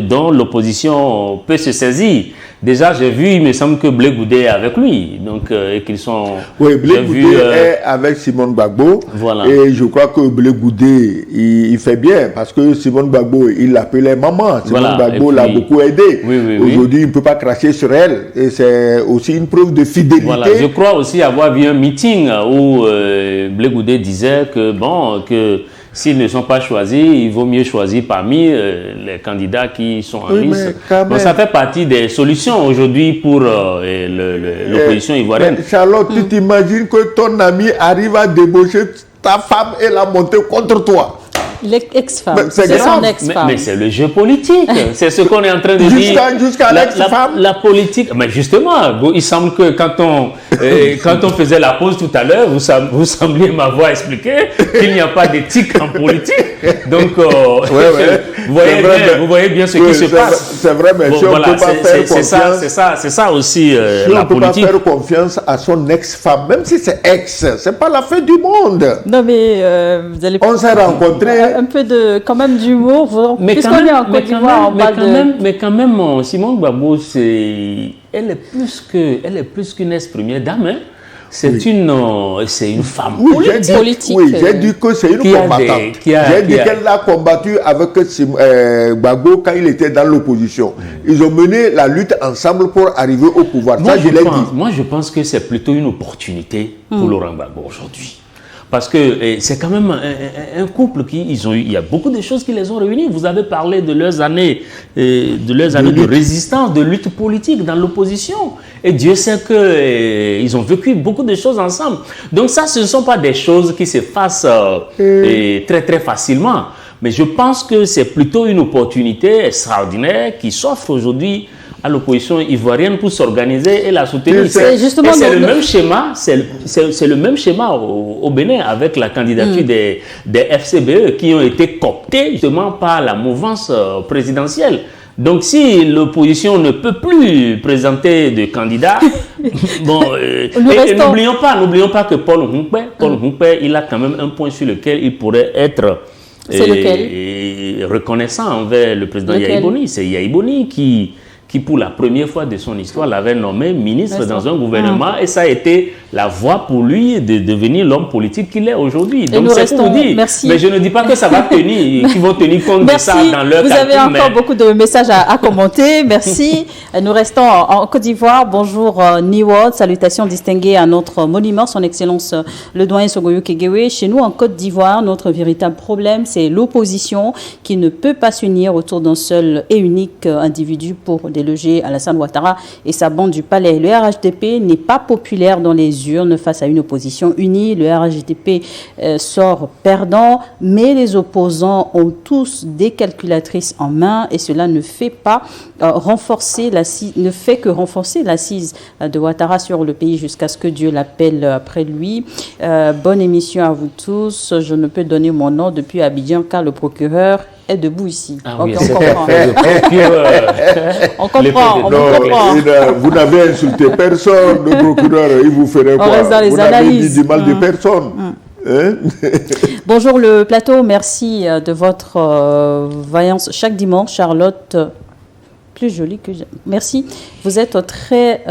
Speaker 3: dont l'opposition peut se saisir. Déjà, j'ai vu, il me semble que Blé Goudé est avec lui, donc et qu'ils sont...
Speaker 2: Oui, Blé Goudé est avec Simone Gbagbo, voilà. Et je crois que Blé Goudé, il fait bien, parce que Simone Gbagbo, il l'appelait maman, Simone Gbagbo l'a beaucoup aidé. Aujourd'hui, il ne peut pas cracher sur elle, et c'est aussi une preuve de fidélité.
Speaker 3: Voilà, je crois aussi avoir vu un meeting où Blé Goudé disait que, bon, que s'ils ne sont pas choisis, il vaut mieux choisir parmi les candidats qui sont en liste. Donc ça fait partie des solutions aujourd'hui pour l'opposition ivoirienne.
Speaker 2: Charlotte, tu t'imagines que ton ami arrive à débaucher ta femme et la monter contre toi?
Speaker 1: L'ex-femme,
Speaker 2: c'est
Speaker 1: c'est son
Speaker 2: grave.
Speaker 1: ex-femme.
Speaker 3: Mais c'est le jeu politique. C'est ce qu'on est en train de dire.
Speaker 2: Jusqu'à l'ex-femme.
Speaker 3: La politique. Mais justement, bon, il semble que quand on faisait la pause tout à l'heure, vous sembliez m'avoir expliqué qu'il n'y a pas d'éthique en politique. Donc, vous voyez bien ce qui se passe.
Speaker 2: C'est vrai, mais si on ne peut pas faire confiance...
Speaker 3: C'est ça aussi
Speaker 2: si
Speaker 3: la politique.
Speaker 2: on ne peut pas faire confiance à son ex-femme, même si c'est ex, c'est pas la fin du monde.
Speaker 1: Non, mais vous allez...
Speaker 2: On s'est rencontrés.
Speaker 1: Un peu quand même d'humour.
Speaker 3: Puisqu'on
Speaker 1: est en Côte d'Ivoire,
Speaker 3: mais quand même, Simone Gbagbo, elle est plus qu'une ex-première dame. Hein. C'est une femme
Speaker 1: politique.
Speaker 2: Oui, j'ai dit que c'est une combattante. J'ai dit qu'elle a combattu avec Gbagbo quand il était dans l'opposition. Ils ont mené la lutte ensemble pour arriver au pouvoir.
Speaker 3: Moi, je pense que c'est plutôt une opportunité pour Laurent Gbagbo aujourd'hui. Parce que c'est quand même un couple il y a beaucoup de choses qui les ont réunis. Vous avez parlé de leurs années, de résistance, de lutte politique dans l'opposition. Et Dieu sait qu'ils ont vécu beaucoup de choses ensemble. Donc ça, ce ne sont pas des choses qui s'effacent très très facilement. Mais je pense que c'est plutôt une opportunité extraordinaire qui s'offre aujourd'hui à l'opposition ivoirienne pour s'organiser et la soutenir. C'est le même schéma, c'est le même schéma au Bénin avec la candidature des FCBE qui ont été cooptés justement par la mouvance présidentielle. Donc si l'opposition ne peut plus présenter de candidats, et n'oublions pas que Paul Hunkpe, il a quand même un point sur lequel il pourrait être reconnaissant envers le président Yahi Boni. C'est Yahi Boni qui pour la première fois de son histoire l'avait nommé ministre dans un gouvernement et ça a été la voie pour lui de devenir l'homme politique qu'il est aujourd'hui. Donc c'est pour vous dire, mais je ne dis pas que ça va tenir, qu'ils vont tenir compte de ça dans leur calcul.
Speaker 1: Vous avez encore beaucoup de messages à commenter, merci. Nous restons en Côte d'Ivoire. Bonjour Niwod, salutations distinguées à notre monument, son excellence le doyen Sogoyou Kegewe. Chez nous en Côte d'Ivoire, notre véritable problème c'est l'opposition qui ne peut pas s'unir autour d'un seul et unique individu pour déloger Alassane Ouattara et sa bande du palais. Le RHDP n'est pas populaire dans les urnes face à une opposition unie. Le RHDP sort perdant, mais les opposants ont tous des calculatrices en main et cela ne fait pas renforcer l'assise de Ouattara sur le pays jusqu'à ce que Dieu l'appelle après lui. Bonne émission à vous tous. Je ne peux donner mon nom depuis Abidjan car le procureur est debout ici.
Speaker 3: Oui,
Speaker 1: on comprend. On comprend.
Speaker 2: Vous n'avez insulté personne, le procureur, il vous ferait quoi? Vous n'avez dit du mal de personne. Hein?
Speaker 1: Bonjour le plateau, merci de votre vaillance chaque dimanche. Charlotte, plus jolie que j'aime. Merci. Vous êtes très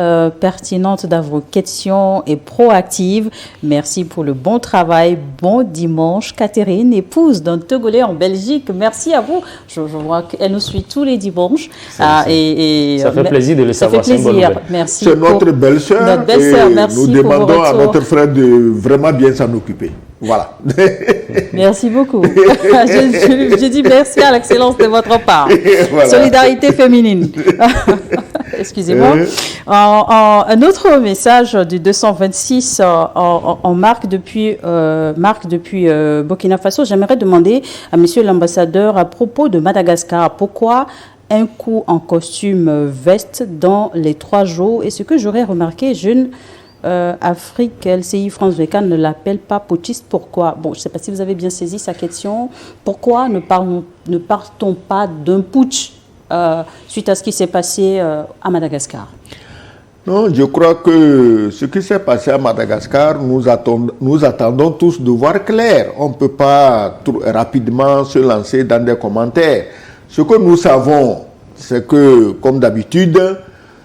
Speaker 1: pertinente dans vos questions et proactive. Merci pour le bon travail. Bon dimanche. Catherine, épouse d'un Togolais en Belgique. Merci à vous. Je vois qu'elle nous suit tous les dimanches.
Speaker 3: Ça fait plaisir de le savoir.
Speaker 1: Ça fait plaisir. Merci.
Speaker 2: C'est notre belle-sœur.
Speaker 1: Notre belle-sœur, merci.
Speaker 2: Nous demandons à notre frère de vraiment bien s'en occuper. Voilà.
Speaker 1: Merci beaucoup. je dis merci à l'excellence de votre part. Voilà. Solidarité féminine. Excusez-moi. Un autre message du 226 en marque depuis Burkina Faso. J'aimerais demander à monsieur l'ambassadeur à propos de Madagascar, pourquoi un coup en costume veste dans les 3 jours? Et ce que j'aurais remarqué, Afrique, LCI, France 24 ne l'appelle pas putschiste. Pourquoi? Bon, je ne sais pas si vous avez bien saisi sa question. Pourquoi ne partons pas d'un putsch suite à ce qui s'est passé à Madagascar?
Speaker 2: Non, je crois que ce qui s'est passé à Madagascar, nous attendons tous de voir clair. On ne peut pas rapidement se lancer dans des commentaires. Ce que nous savons, c'est que, comme d'habitude,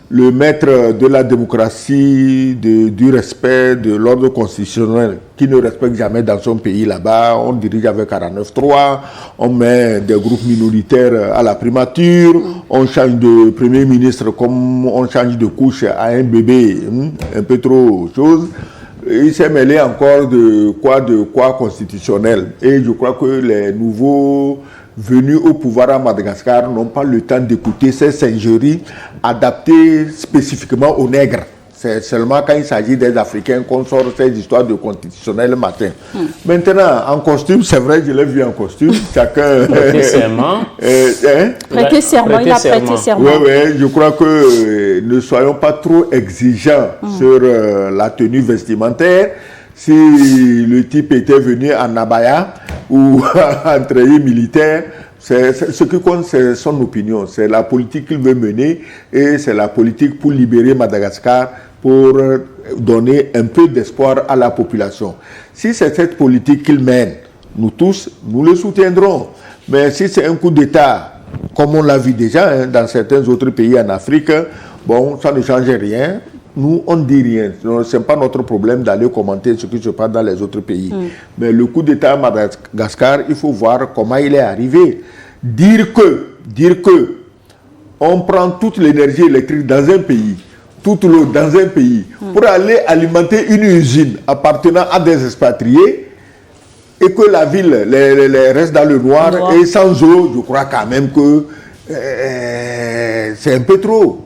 Speaker 2: le maître de la démocratie, du respect de l'ordre constitutionnel, qui ne respecte jamais dans son pays là-bas, on dirige avec 49.3, on met des groupes minoritaires à la primature, on change de premier ministre comme on change de couche à un bébé, un peu trop chose. Il s'est mêlé encore de quoi constitutionnel. Et je crois que les nouveaux venus au pouvoir à Madagascar n'ont pas le temps d'écouter ces singeries adaptées spécifiquement aux nègres. C'est seulement quand il s'agit des Africains qu'on sort ces histoires de constitutionnel le matin. Maintenant, en costume, c'est vrai, je l'ai vu en costume. Chacun...
Speaker 3: Prêter serment.
Speaker 1: Prêter serment, il a prêté serment.
Speaker 2: Oui, je crois que ne soyons pas trop exigeants sur la tenue vestimentaire. Si le type était venu en abaya ou en treillis militaire, ce qui compte, c'est son opinion. C'est la politique qu'il veut mener et c'est la politique pour libérer Madagascar, pour donner un peu d'espoir à la population. Si c'est cette politique qu'il mène, nous tous, nous le soutiendrons. Mais si c'est un coup d'État, comme on l'a vu déjà dans certains autres pays en Afrique, bon, ça ne change rien. Nous, on ne dit rien. Ce n'est pas notre problème d'aller commenter ce qui se passe dans les autres pays. Mais le coup d'État à Madagascar, il faut voir comment il est arrivé. Dire que on prend toute l'énergie électrique dans un pays, toute l'eau dans un pays, pour aller alimenter une usine appartenant à des expatriés, et que la ville reste dans le noir et sans eau, je crois quand même que c'est un peu trop.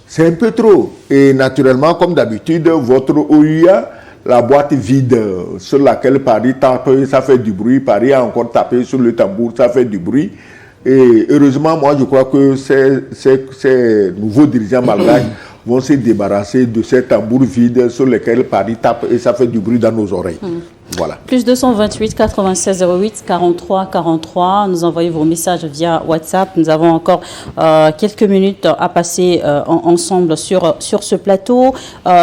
Speaker 2: C'est un peu trop. Et naturellement, comme d'habitude, votre OUA, la boîte vide sur laquelle Paris tape, ça fait du bruit. Paris a encore tapé sur le tambour, ça fait du bruit. Et heureusement, moi, je crois que ces nouveaux dirigeants malgaches vont se débarrasser de ces tambours vides sur lesquels Paris tape et ça fait du bruit dans nos oreilles. Voilà.
Speaker 1: Plus 228 96 08 43 43. Nous envoyez vos messages via WhatsApp. Nous avons encore quelques minutes à passer ensemble sur ce plateau.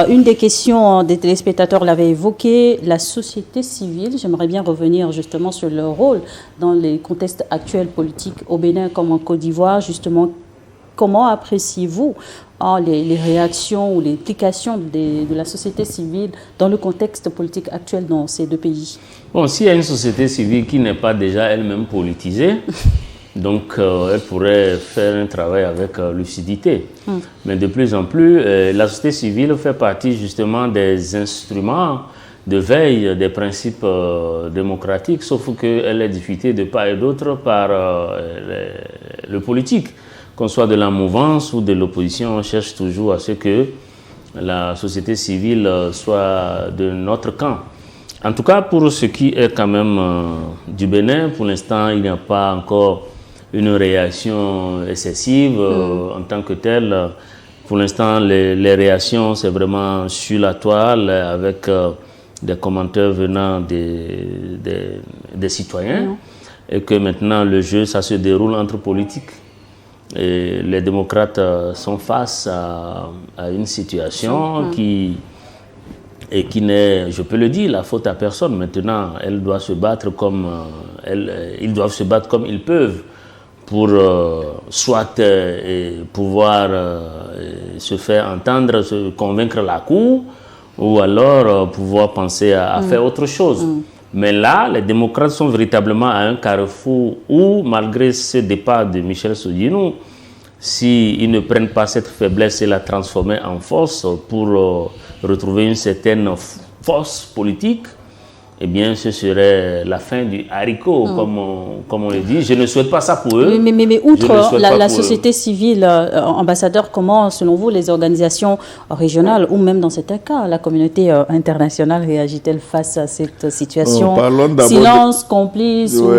Speaker 1: Une des questions des téléspectateurs l'avait évoqué, la société civile. J'aimerais bien revenir justement sur leur rôle dans les contextes actuels politiques au Bénin comme en Côte d'Ivoire. Justement, comment appréciez-vous les réactions ou l'implication de la société civile dans le contexte politique actuel dans ces deux pays?
Speaker 3: Bon, s'il y a une société civile qui n'est pas déjà elle-même politisée, donc elle pourrait faire un travail avec lucidité. Mais de plus en plus, la société civile fait partie justement des instruments de veille des principes démocratiques, sauf qu'elle est diffusée de part et d'autre par le politique. Qu'on soit de la mouvance ou de l'opposition, on cherche toujours à ce que la société civile soit de notre camp. En tout cas, pour ce qui est quand même du Bénin, pour l'instant, il n'y a pas encore une réaction excessive en tant que telle. Pour l'instant, les réactions, c'est vraiment sur la toile avec des commentaires venant des citoyens et que maintenant, le jeu, ça se déroule entre politiques. Et les démocrates sont face à une situation qui n'est, je peux le dire, la faute à personne. Maintenant, elle doit se battre ils doivent se battre comme ils peuvent pour soit pouvoir se faire entendre, se convaincre la cour, ou alors pouvoir penser à faire autre chose. Mais là, les démocrates sont véritablement à un carrefour où, malgré ce départ de Michel Sodinou, s'ils ne prennent pas cette faiblesse et la transformer en force pour retrouver une certaine force politique, eh bien, ce serait la fin du haricot, comme on le dit. Je ne souhaite pas ça pour eux.
Speaker 1: Mais outre la société civile, ambassadeur, comment, selon vous, les organisations régionales, ou même dans certains cas, la communauté internationale réagit-elle face à cette situation? Silence, complice ou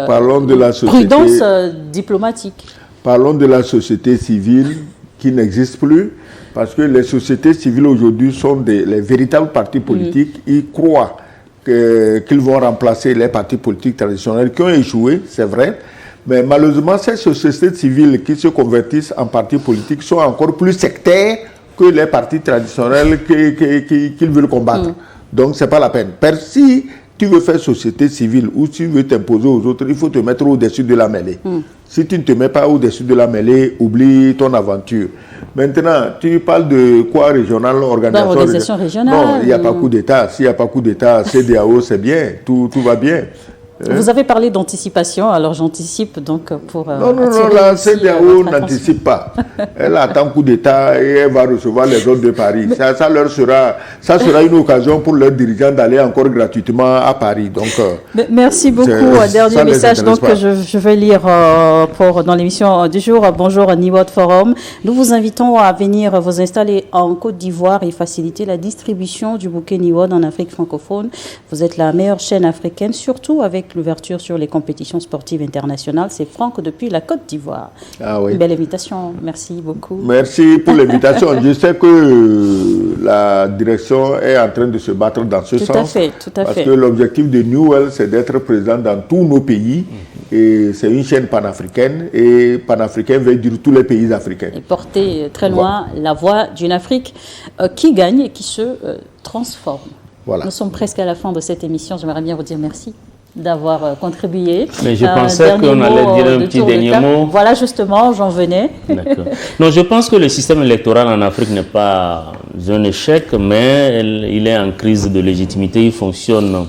Speaker 2: parlons de la société,
Speaker 1: prudence diplomatique?
Speaker 2: Parlons de la société civile qui n'existe plus, parce que les sociétés civiles aujourd'hui sont les véritables partis politiques. Ils croient qu'ils vont remplacer les partis politiques traditionnels qui ont échoué, c'est vrai, mais malheureusement, ces sociétés civiles qui se convertissent en partis politiques sont encore plus sectaires que les partis traditionnels qu'ils veulent combattre. Donc, ce n'est pas la peine. Si tu veux faire société civile ou tu veux t'imposer aux autres, il faut te mettre au-dessus de la mêlée. Si tu ne te mets pas au-dessus de la mêlée, oublie ton aventure. Maintenant, tu parles de quoi régional, organisation
Speaker 1: régionale?
Speaker 2: Non, il n'y a pas coup d'État. S'il n'y a pas coup d'État, CEDEAO, c'est bien, tout va bien.
Speaker 1: Vous avez parlé d'anticipation, alors j'anticipe donc pour...
Speaker 2: non, la CEDEAO n'anticipe pas. Elle attend coup d'État et elle va recevoir les autres de Paris. Ça sera une occasion pour leurs dirigeants d'aller encore gratuitement à Paris. Donc,
Speaker 1: merci beaucoup. Dernier message donc, que je vais lire dans l'émission du jour. Bonjour Niwod Forum. Nous vous invitons à venir vous installer en Côte d'Ivoire et faciliter la distribution du bouquet Niwod en Afrique francophone. Vous êtes la meilleure chaîne africaine, surtout avec l'ouverture sur les compétitions sportives internationales. C'est Franck depuis la Côte d'Ivoire.
Speaker 2: Ah oui.
Speaker 1: Une belle invitation. Merci beaucoup.
Speaker 2: Merci pour l'invitation. Je sais que la direction est en train de se battre dans ce sens.
Speaker 1: Tout à fait.
Speaker 2: Parce que l'objectif de Newell, c'est d'être présent dans tous nos pays. Et c'est une chaîne panafricaine. Et panafricain veut dire tous les pays africains.
Speaker 1: Et porter très loin la voix d'une Afrique qui gagne et qui se transforme. Voilà. Nous sommes presque à la fin de cette émission. J'aimerais bien vous dire merci d'avoir contribué.
Speaker 3: Mais je pensais qu'on allait dire un petit dernier mot.
Speaker 1: Voilà, justement, j'en venais.
Speaker 3: D'accord. Non, je pense que le système électoral en Afrique n'est pas un échec, mais il est en crise de légitimité. Il fonctionne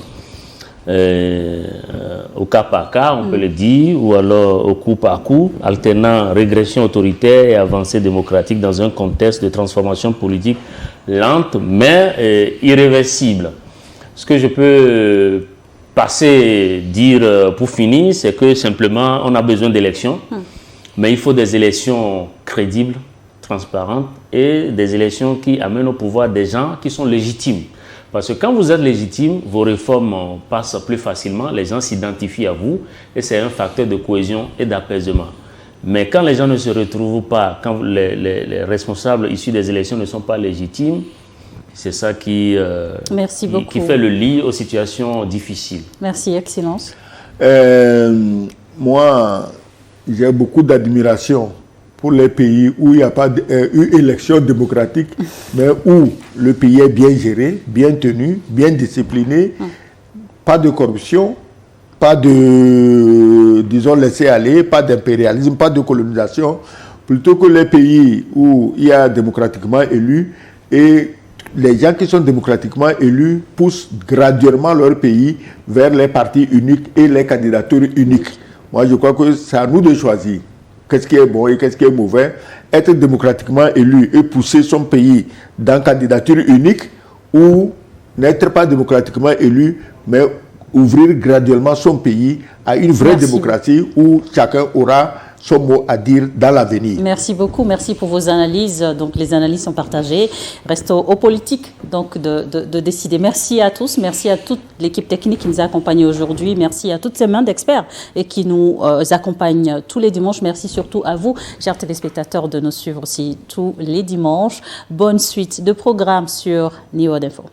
Speaker 3: au cas par cas, on peut le dire, ou alors au coup par coup, alternant régression autoritaire et avancée démocratique dans un contexte de transformation politique lente, mais irréversible. Ce que je peux dire pour finir, c'est que simplement on a besoin d'élections, mais il faut des élections crédibles, transparentes et des élections qui amènent au pouvoir des gens qui sont légitimes. Parce que quand vous êtes légitime, vos réformes passent plus facilement, les gens s'identifient à vous et c'est un facteur de cohésion et d'apaisement. Mais quand les gens ne se retrouvent pas, quand les responsables issus des élections ne sont pas légitimes, c'est ça qui fait le lit aux situations difficiles.
Speaker 1: Merci, Excellence.
Speaker 2: Moi, j'ai beaucoup d'admiration pour les pays où il n'y a pas eu élection démocratique, mais où le pays est bien géré, bien tenu, bien discipliné, pas de corruption, pas de, disons, laisser-aller, pas d'impérialisme, pas de colonisation, plutôt que les pays où il y a démocratiquement élu et les gens qui sont démocratiquement élus poussent graduellement leur pays vers les partis uniques et les candidatures uniques. Moi, je crois que c'est à nous de choisir qu'est-ce qui est bon et qu'est-ce qui est mauvais. Être démocratiquement élu et pousser son pays dans candidature unique ou n'être pas démocratiquement élu, mais ouvrir graduellement son pays à une vraie démocratie où chacun aura son mot à dire dans l'avenir.
Speaker 1: Merci beaucoup, merci pour vos analyses. Donc les analyses sont partagées. Reste aux politiques donc de décider. Merci à tous, merci à toute l'équipe technique qui nous a accompagnés aujourd'hui. Merci à toutes ces mains d'experts et qui nous accompagnent tous les dimanches. Merci surtout à vous, chers téléspectateurs, de nous suivre aussi tous les dimanches. Bonne suite de programmes sur Niwod Info.